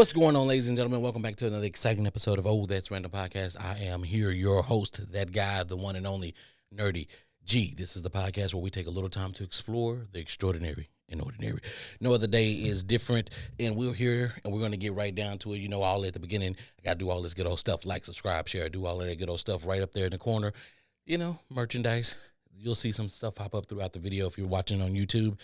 What's going on, ladies and gentlemen? Welcome back to another exciting episode of Oh That's Random Podcast. I am here, your host, that guy, the one and only Nerdy G. This is the podcast where we take a little time to explore the extraordinary and ordinary. No other day is different, and we're here, and we're going to get right down to it. You know, all at the beginning, I got to do all this good old stuff, like, subscribe, share, do all of that good old stuff right up there in the corner. You know, merchandise. You'll see some stuff pop up throughout the video if you're watching on YouTube.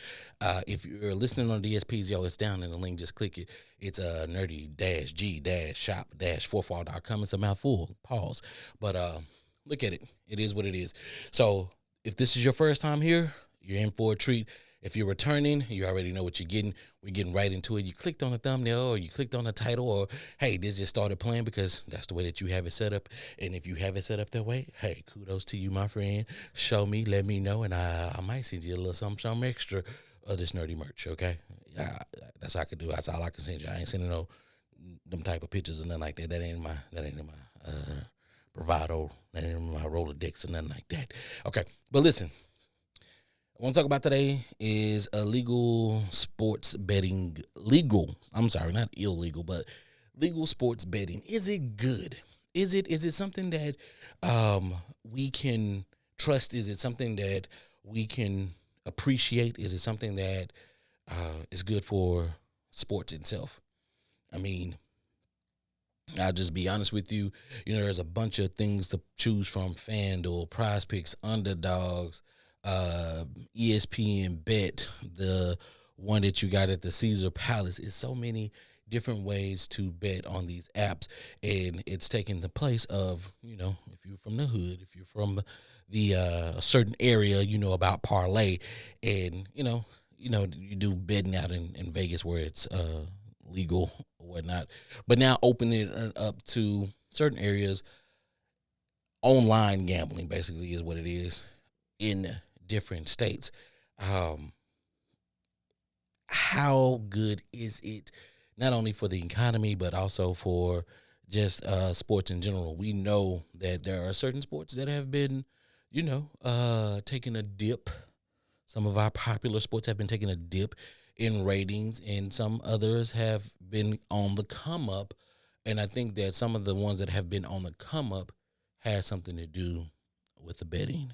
If you're listening on DSPs, it's down in the link. Just click it. It's a nerdy-g-shop-4fall.com. It's a mouthful. Pause. But look at it. It is what it is. So if this is your first time here, you're in for a treat. If you're returning, you already know what you're getting. We're getting right into it. You clicked on the thumbnail or you clicked on the title or, hey, this just started playing because that's the way that you have it set up. And if you have it set up that way, hey, kudos to you, my friend. Show me, let me know, and I might send you a little something extra of this nerdy merch, okay? Yeah, that's all I can do. That's all I can send you. I ain't sending no them type of pictures or nothing like that. That ain't in my bravado. That ain't in my Rolodex or nothing like that. Okay, but listen. I want to talk about today is illegal sports betting. Not illegal, but legal sports betting. Is it good? Is it something that we can trust? Is it something that we can appreciate? Is it something that is good for sports itself? I mean, I'll just be honest with you. You know, there's a bunch of things to choose from: FanDuel, Prize Picks, Underdogs, ESPN Bet, the one that you got at the Caesar Palace. Is so many different ways to bet on these apps, and it's taking the place of, you know, if you're from the hood, if you're from the a certain area, you know about Parlay, and you do betting out in Vegas where it's legal or whatnot, but now opening it up to certain areas. Online gambling basically is what it is in different states. How good is it, not only for the economy, but also for just sports in general? We know that there are certain sports that have been, taking a dip. Some of our popular sports have been taking a dip in ratings, and some others have been on the come up. And I think that some of the ones that have been on the come up has something to do with the betting.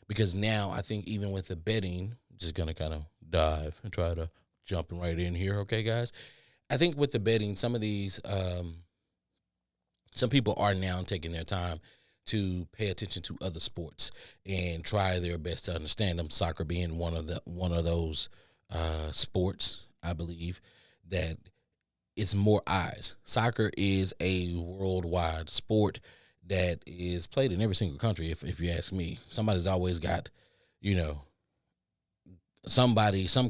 Because now I think even with the betting, just going to kind of dive and try to jump right in here, okay, guys? I think with the betting, some of these, some people are now taking their time to pay attention to other sports and try their best to understand them. Soccer being one of those sports, I believe, that it's more eyes. Soccer is a worldwide sport that is played in every single country. If you ask me, somebody's always got, some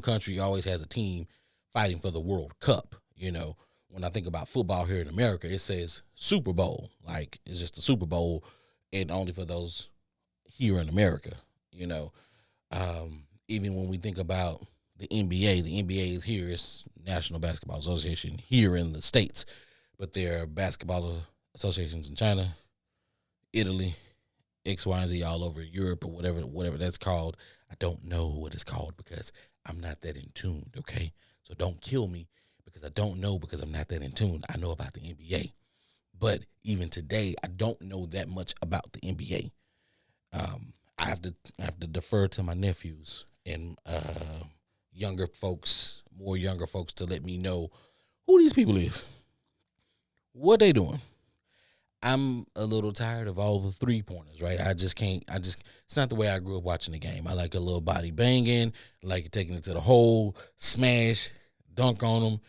country always has a team fighting for the World Cup. When I think about football here in America, it says Super Bowl, like it's just the Super Bowl, and only for those here in America. Even when we think about the NBA is here. It's National Basketball Association here in the States, but there are basketball associations in China, Italy, X, Y, and Z all over Europe or whatever that's called. I don't know what it's called because I'm not that in tune, okay? So don't kill me because I don't know, because I'm not that in tune. I know about the NBA. But even today, I don't know that much about the NBA. I have to defer to my nephews and more younger folks to let me know who these people is, what they doing. I'm a little tired of all the 3-pointers, right? It's not the way I grew up watching the game. I like a little body banging, I like taking it to the hole, smash, dunk on them,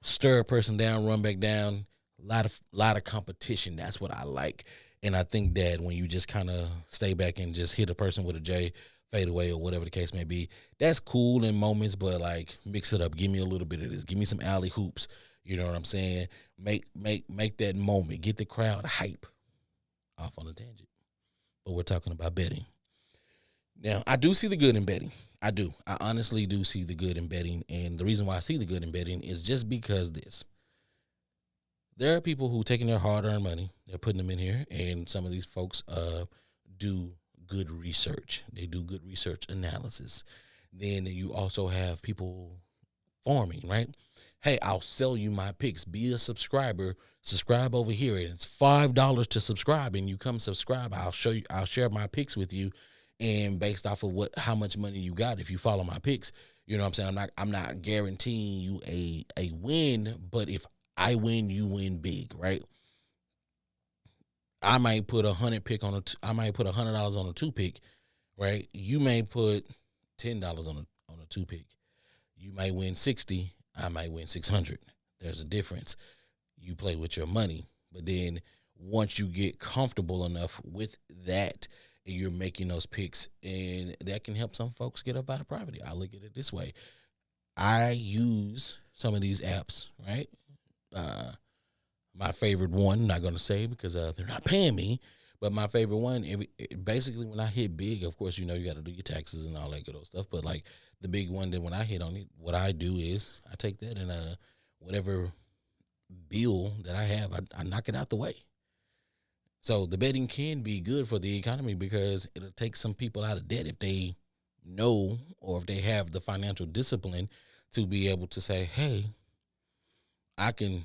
stir a person down, run back down. A lot of competition. That's what I like. And I think that when you just kind of stay back and just hit a person with a J, fade away, or whatever the case may be, that's cool in moments, but like mix it up. Give me a little bit of this. Give me some alley hoops. You know what I'm saying? Make that moment. Get the crowd hype. Off on a tangent. But we're talking about betting. Now, I do see the good in betting. I do. I honestly do see the good in betting. And the reason why I see the good in betting is just because there are people who taking their hard-earned money, they're putting them in here, and some of these folks do good research. They do good research analysis. Then you also have people farming, right? hey, I'll sell you my picks. Be a subscriber. Subscribe over here. And it's $5 to subscribe. And you come subscribe. I'll share my picks with you. And based off of how much money you got, if you follow my picks, you know what I'm saying? I'm not guaranteeing you a win, but if I win, you win big, right? I might put I might put $100 on a 2-pick, right? You may put $10 on a 2-pick. You might win 60. I might win 600. There's a difference. You play with your money, but then once you get comfortable enough with that, and you're making those picks, and that can help some folks get up out of poverty. I look at it this way: I use some of these apps, right? My favorite one, not going to say because they're not paying me, but my favorite one, basically when I hit big, of course, you got to do your taxes and all that good old stuff. But like the big one, that when I hit on it, what I do is I take that and whatever bill that I have, I knock it out the way. So the betting can be good for the economy because it'll take some people out of debt if they know or if they have the financial discipline to be able to say, hey, I can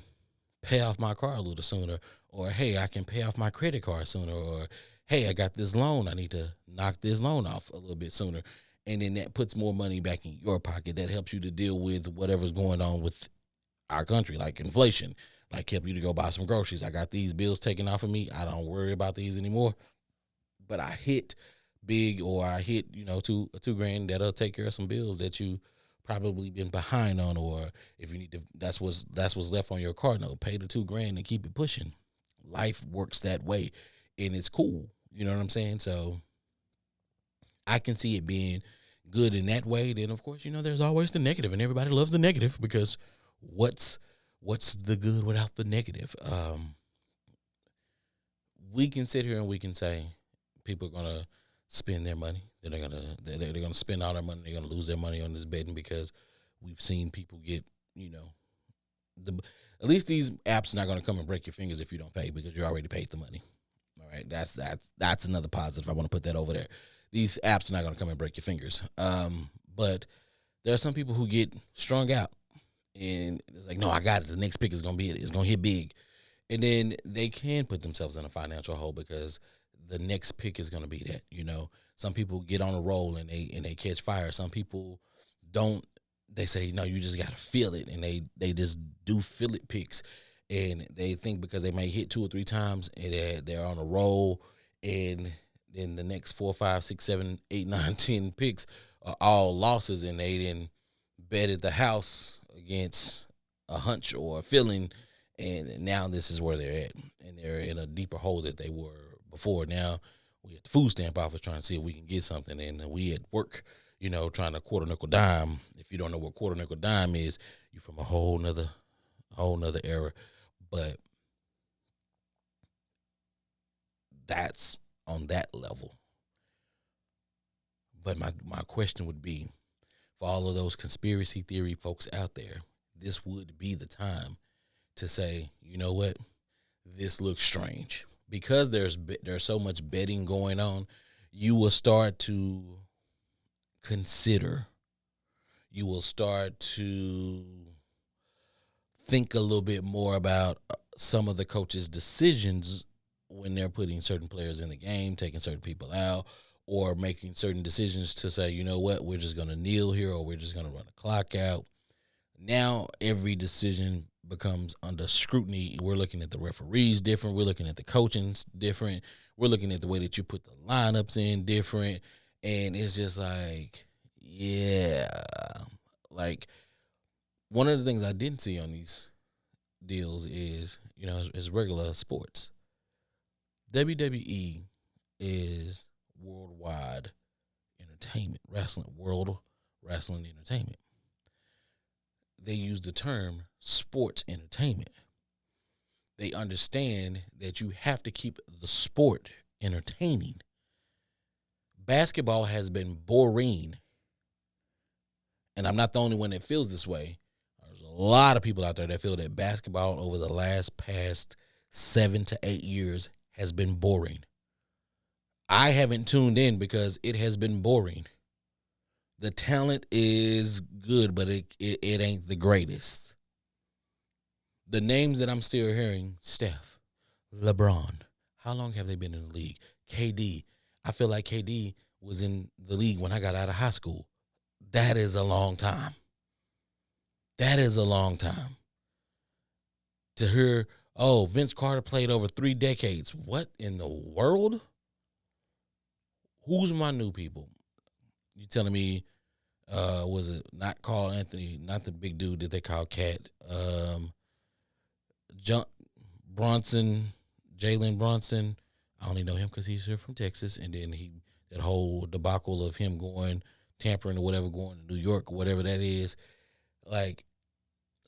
pay off my car a little sooner, or hey, I can pay off my credit card sooner, or hey, I got this loan, I need to knock this loan off a little bit sooner. And then that puts more money back in your pocket. That helps you to deal with whatever's going on with our country, like inflation, like help you to go buy some groceries. I got these bills taken off of me. I don't worry about these anymore. But I hit big, or I hit, $2,000 that'll take care of some bills that you probably been behind on, or if you need to, that's what's left on your card note. Pay the $2,000 and keep it pushing. Life works that way, and it's cool. You know what I'm saying? So I can see it being good in that way. Then of course, there's always the negative, and everybody loves the negative because what's the good without the negative? We can sit here and we can say people are gonna spend their money. They're gonna spend all their money. They're gonna lose their money on this betting because we've seen people get, at least these apps are not gonna come and break your fingers if you don't pay because you already paid the money. All right, that's another positive. I want to put that over there. These apps are not gonna come and break your fingers. But there are some people who get strung out, and it's like, no, I got it. The next pick is gonna be it. It's gonna hit big, and then they can put themselves in a financial hole because the next pick is going to be that. Some people get on a roll and they catch fire. Some people don't. They say, no, you just got to feel it, and they just do feel it picks, and they think because they may hit 2 or 3 times and they're on a roll, and then the next 4, 5, 6, 7, 8, 9, 10 picks are all losses, and they then betted the house against a hunch or a feeling, and now this is where they're at, and they're in a deeper hole that they were before. Now we at the food stamp office trying to see if we can get something, and we at work, trying to quarter nickel dime. If you don't know what quarter nickel dime is, you're from a whole nother era. But that's on that level. But my question would be, for all of those conspiracy theory folks out there, this would be the time to say, you know what, this looks strange. Because there's so much betting going on, you will start to consider. You will start to think a little bit more about some of the coaches' decisions when they're putting certain players in the game, taking certain people out, or making certain decisions to say, you know what, we're just going to kneel here, or we're just going to run the clock out. Now every decision becomes under scrutiny. We're looking at the referees different. We're looking at the coaching different. We're looking at the way that you put the lineups in different. And it's just like, yeah. Like, one of the things I didn't see on these deals is, is regular sports. WWE is worldwide entertainment, world wrestling entertainment. They use the term sports entertainment. They understand that you have to keep the sport entertaining. Basketball has been boring. And I'm not the only one that feels this way. There's a lot of people out there that feel that basketball over the past 7 to 8 years has been boring. I haven't tuned in because it has been boring. The talent is good, but it ain't the greatest. The names that I'm still hearing: Steph, LeBron. How long have they been in the league? KD. I feel like KD was in the league when I got out of high school. That is a long time. That is a long time. To hear, oh, Vince Carter played over 3 decades. What in the world? Who's my new people? You telling me, was it not Carl Anthony, not the big dude that they call Cat? John Bronson, Jalen Bronson. I only know him because he's here from Texas, and then that whole debacle of him going tampering or whatever, going to New York or whatever that is. Like,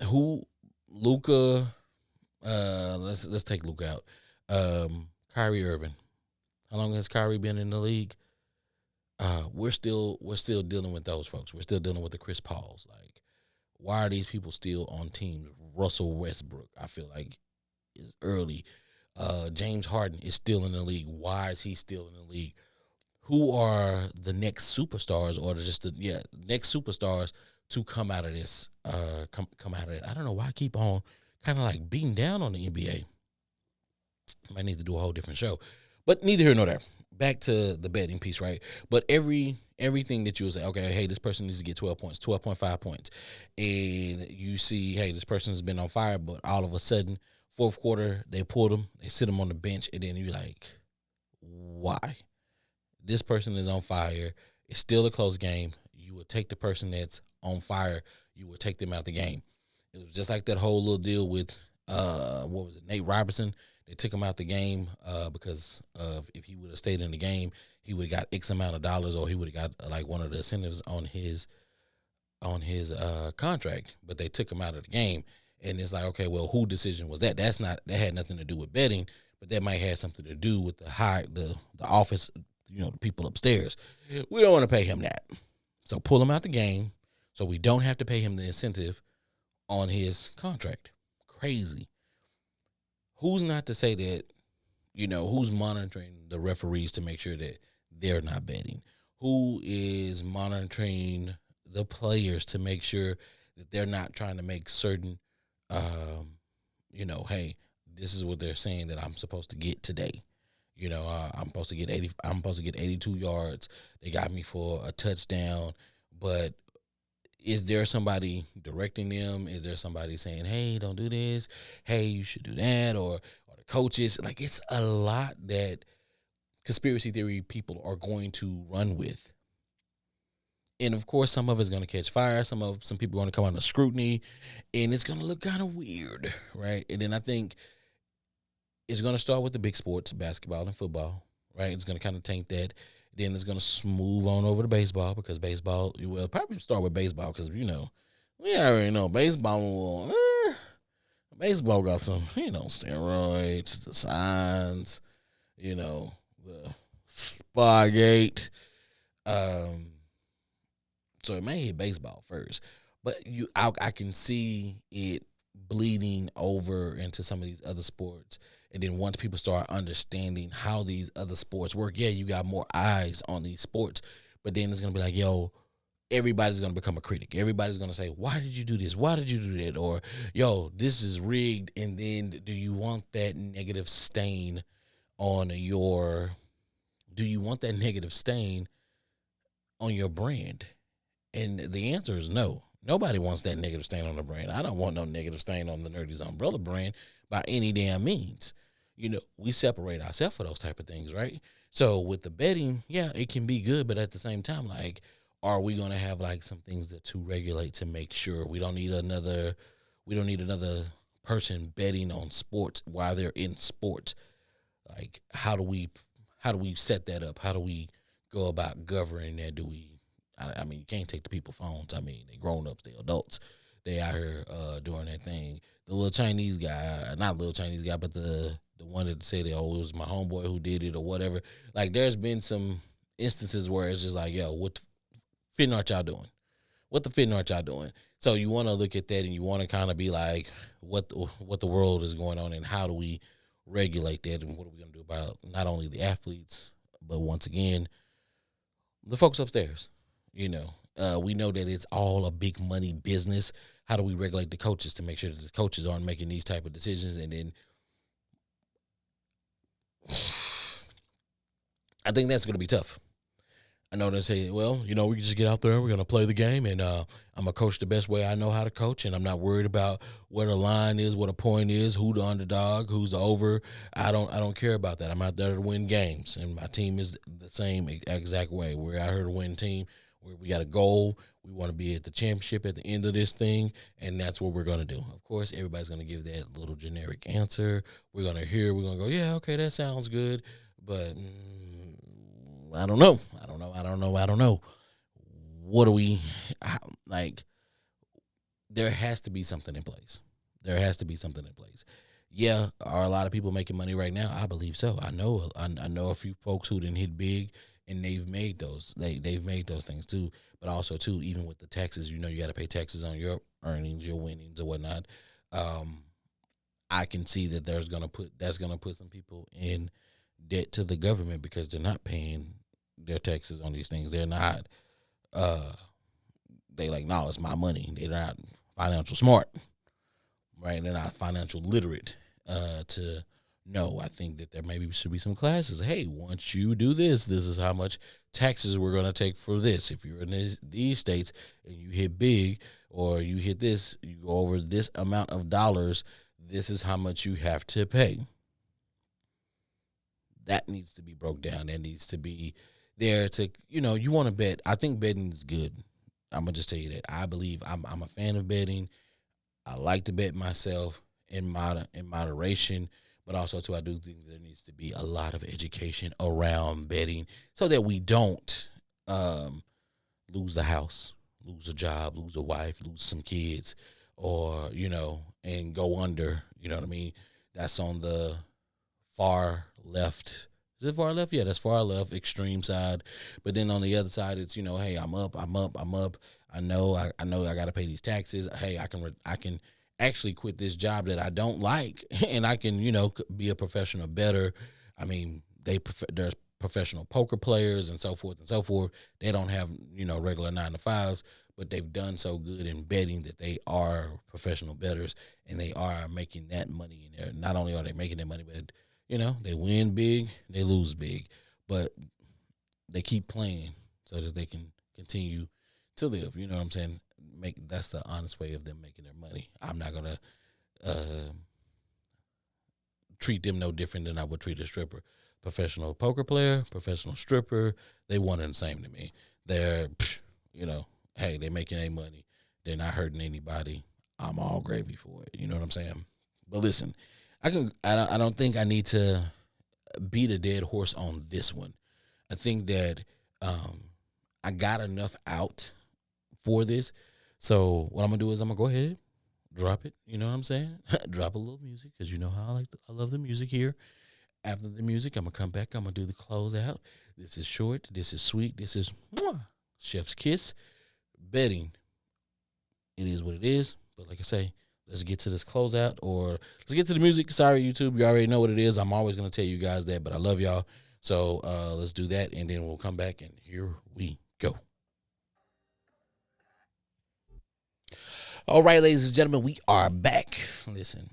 who? Luka. Let's take Luka out. Kyrie Irving. How long has Kyrie been in the league? We're still dealing with those folks. We're still dealing with the Chris Pauls. Like, why are these people still on teams? Russell Westbrook, I feel like, is early. James Harden is still in the league. Why is he still in the league? Who are the next superstars, or just the next superstars to come out of this? Come out of it. I don't know why I keep on kind of like beating down on the NBA. I might need to do a whole different show, but neither here nor there. Back to the betting piece, right? But everything that you would say, okay, hey, this person needs to get 12 points, 12.5 points. And you see, hey, this person has been on fire, but all of a sudden, fourth quarter, they pulled them, they sit them on the bench, and then you're like, why? This person is on fire. It's still a close game. You would take the person that's on fire. You would take them out the game. It was just like that whole little deal with, what was it, Nate Robertson. They took him out the game because of, if he would have stayed in the game, he would have got X amount of dollars, or he would have got like one of the incentives on his contract. But they took him out of the game, and it's like, okay, well, whose decision was that? That had nothing to do with betting, but that might have something to do with the office, the people upstairs. We don't want to pay him that, so pull him out the game, so we don't have to pay him the incentive on his contract. Crazy. Who's not to say that, who's monitoring the referees to make sure that they're not betting? Who is monitoring the players to make sure that they're not trying to make certain, hey, this is what they're saying that I'm supposed to get today. I'm supposed to get 80. I'm supposed to get 82 yards. They got me for a touchdown, but is there somebody directing them? Is there somebody saying, hey, don't do this? Hey, you should do that? Or the coaches? Like, it's a lot that conspiracy theory people are going to run with. And, of course, some of it's going to catch fire. Some people are going to come under scrutiny, and it's going to look kind of weird, right? And then I think it's going to start with the big sports, basketball and football, right? It's going to kind of taint that. Then it's going to smooth on over to baseball, because baseball, will probably start with baseball because, we already know baseball baseball got some, steroids, the signs, the Spygate. So it may hit baseball first, but I can see it bleeding over into some of these other sports. And then once people start understanding how these other sports work, you got more eyes on these sports. But then it's going to be like, yo, everybody's going to become a critic. Everybody's going to say, why did you do this? Why did you do that? Or, yo, this is rigged. And then do you want that negative stain on your brand? And the answer is no. Nobody wants that negative stain on the brand. I don't want no negative stain on the Nerdy's Umbrella brand by any damn means. We separate ourselves for those type of things, right? So with the betting, it can be good, but at the same time, like, are we going to have like some things to regulate to make sure we don't need another person betting on sports while they're in sports? Like, how do we set that up? How do we go about governing that? I mean, you can't take the people's phones. I mean, they grown ups, they adults. They out here doing their thing. The little Chinese guy, not little Chinese guy, but the one that said, it was my homeboy who did it or whatever. Like, there's been some instances where it's just like, yo, what the fitting art y'all doing? What the fitting art y'all doing? So you want to look at that and you want to kind of be like, what the world is going on and how do we regulate that, and what are we going to do about not only the athletes, but once again, the folks upstairs. We know that it's all a big money business. how do we regulate the coaches to make sure that the coaches aren't making these type of decisions? And then I think that's going to be tough. I know they say, well, we can just get out there, we're going to play the game, and I'm going to coach the best way I know how to coach, and I'm not worried about what a line is, what a point is, who the underdog, who's the over. I don't care about that. I'm out there to win games, and my team is the same exact way. We're out here to win team. We got a goal. We want to be at the championship at the end of this thing, and that's what we're going to do. Of course, everybody's going to give that little generic answer. We're going to go, yeah, okay, that sounds good, but I don't know. I don't know. What do we like? There has to be something in place. Yeah, are a lot of people making money right now? I believe so. I know a few folks who didn't hit big, and they've made those. They've made those things too. But also too, even with the taxes, you got to pay taxes on your earnings, your winnings, or whatnot. I can see that that's gonna put some people in debt to the government because they're not paying their taxes on these things. They're not. They like, no, it's my money. They're not financial smart, right? They're not financial literate to know. I think that there maybe should be some classes. Hey, once you do this, this is how much taxes we're going to take for this. If you're in these states and you hit big or you hit this, you go over this amount of dollars, this is how much you have to pay. That needs to be broke down. That needs to be there to, you want to bet. I think betting is good. I'm going to just tell you that. I believe I'm a fan of betting. I like to bet myself in moderation, but also too, I do think there needs to be a lot of education around betting so that we don't lose the house, lose a job, lose a wife, lose some kids, or and go under. You know what I mean? That's on the far left. Is it far left? Yeah, that's far left, extreme side. But then on the other side, it's hey, I'm up. I know I got to pay these taxes. Hey, I can actually quit this job that I don't like, and I can be a professional bettor. I mean, there's professional poker players and so forth and so forth. They don't have regular 9 to 5s, but they've done so good in betting that they are professional bettors, and they are making that money in there. Not only are they making that money, but they win big, they lose big, but they keep playing so that they can continue to live. You know what I'm saying? That's the honest way of them making their money. I'm not gonna treat them no different than I would treat a stripper. Professional poker player, professional stripper, they one and the same to me. They're, hey, they're making their money. They're not hurting anybody. I'm all gravy for it. You know what I'm saying? But listen, I don't think I need to beat a dead horse on this one. I think that I got enough out for this. So what I'm gonna do is I'm gonna go ahead, drop it. You know what I'm saying? Drop a little music because you know how I love the music here. After the music, I'm gonna come back. I'm gonna do the closeout. This is short. This is sweet. This is chef's kiss. Betting. It is what it is. But like I say, let's get to this closeout, or let's get to the music. Sorry, YouTube, you already know what it is. I'm always going to tell you guys that, but I love y'all. So let's do that, and then we'll come back, and here we go. All right, ladies and gentlemen, we are back. Listen,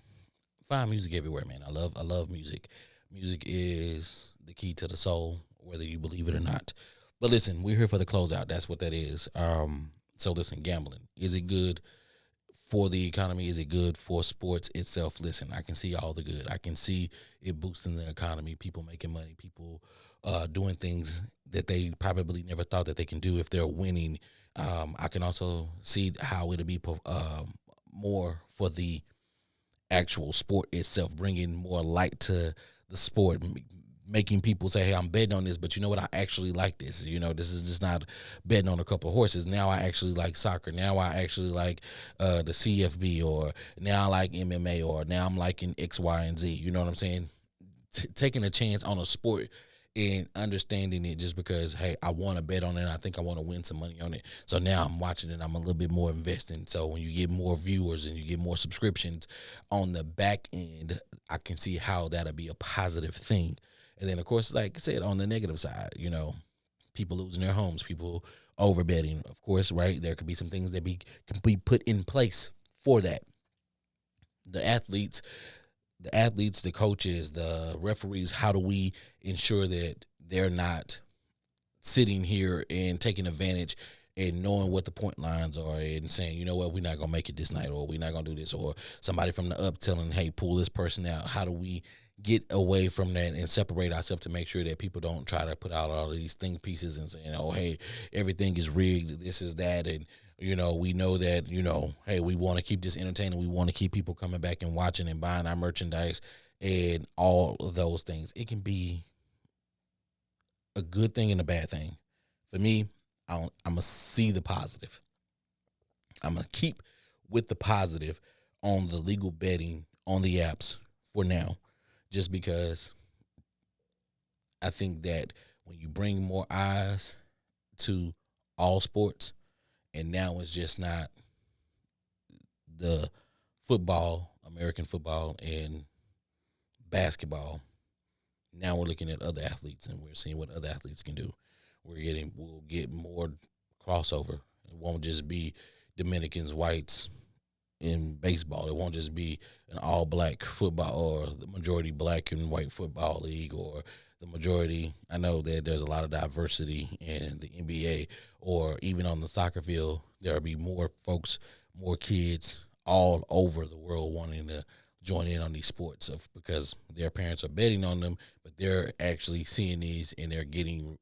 find music everywhere, man. I love music. Music is the key to the soul, whether you believe it or not. But listen, we're here for the closeout. That's what that is. So listen, gambling. Is it good for the economy? Is it good for sports itself? Listen, I can see all the good. I can see it boosting the economy, people making money, people doing things that they probably never thought that they can do if they're winning. I can also see how it'll be more for the actual sport itself, bringing more light to the sport, making people say, hey, I'm betting on this, but you know what? I actually like this. This is just not betting on a couple of horses. Now I actually like soccer. Now I actually like the CFB, or now I like MMA, or now I'm liking X, Y, and Z. You know what I'm saying? Taking a chance on a sport and understanding it just because, hey, I want to bet on it and I think I want to win some money on it. So now I'm watching it. I'm a little bit more invested. So when you get more viewers and you get more subscriptions on the back end, I can see how that'll be a positive thing. And then, of course, like I said, on the negative side, people losing their homes, people over betting, of course, right? There could be some things that can be put in place for that. The athletes, the coaches, the referees, how do we ensure that they're not sitting here and taking advantage and knowing what the point lines are and saying, you know what, we're not going to make it this night, or we're not going to do this, or somebody from the up telling, hey, pull this person out. How do we get away from that and separate ourselves to make sure that people don't try to put out all of these think pieces and saying, oh, hey, everything is rigged, this is that, and we know that, hey, we want to keep this entertaining. We want to keep people coming back and watching and buying our merchandise and all of those things. It can be a good thing and a bad thing. For me, I'm going to see the positive. I'm going to keep with the positive on the legal betting on the apps for now, just because I think that when you bring more eyes to all sports, and now it's just not the football, American football, and basketball. Now we're looking at other athletes, and we're seeing what other athletes can do. We'll get more crossover. It won't just be Dominicans, whites in baseball. It won't just be an all black football or the majority black and white football league, or the majority. I know that there's a lot of diversity in the NBA, or even on the soccer field. There'll be more folks, more kids all over the world wanting to join in on these sports because their parents are betting on them, but they're actually seeing these and they're getting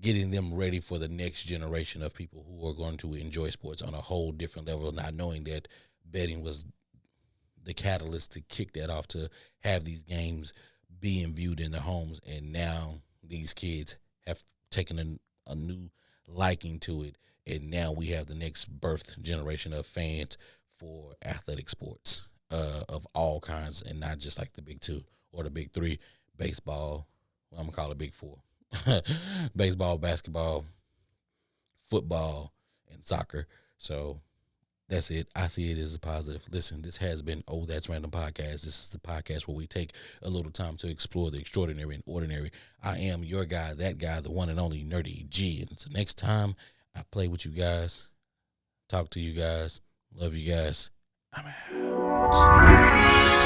them ready for the next generation of people who are going to enjoy sports on a whole different level, not knowing that betting was the catalyst to kick that off, to have these games being viewed in the homes. And now these kids have taken a new liking to it. And now we have the next birth generation of fans for athletic sports of all kinds, and not just like the big two or the big three: baseball, well, I'm going to call it big four, baseball, basketball, football, and soccer. So that's it. I see it as a positive. Listen, this has been Oh That's Random Podcast. This is the podcast where we take a little time to explore the extraordinary and ordinary. I am your guy, that guy, the one and only Nerdy G. And so next time I play with you guys, talk to you guys, love you guys, I'm out.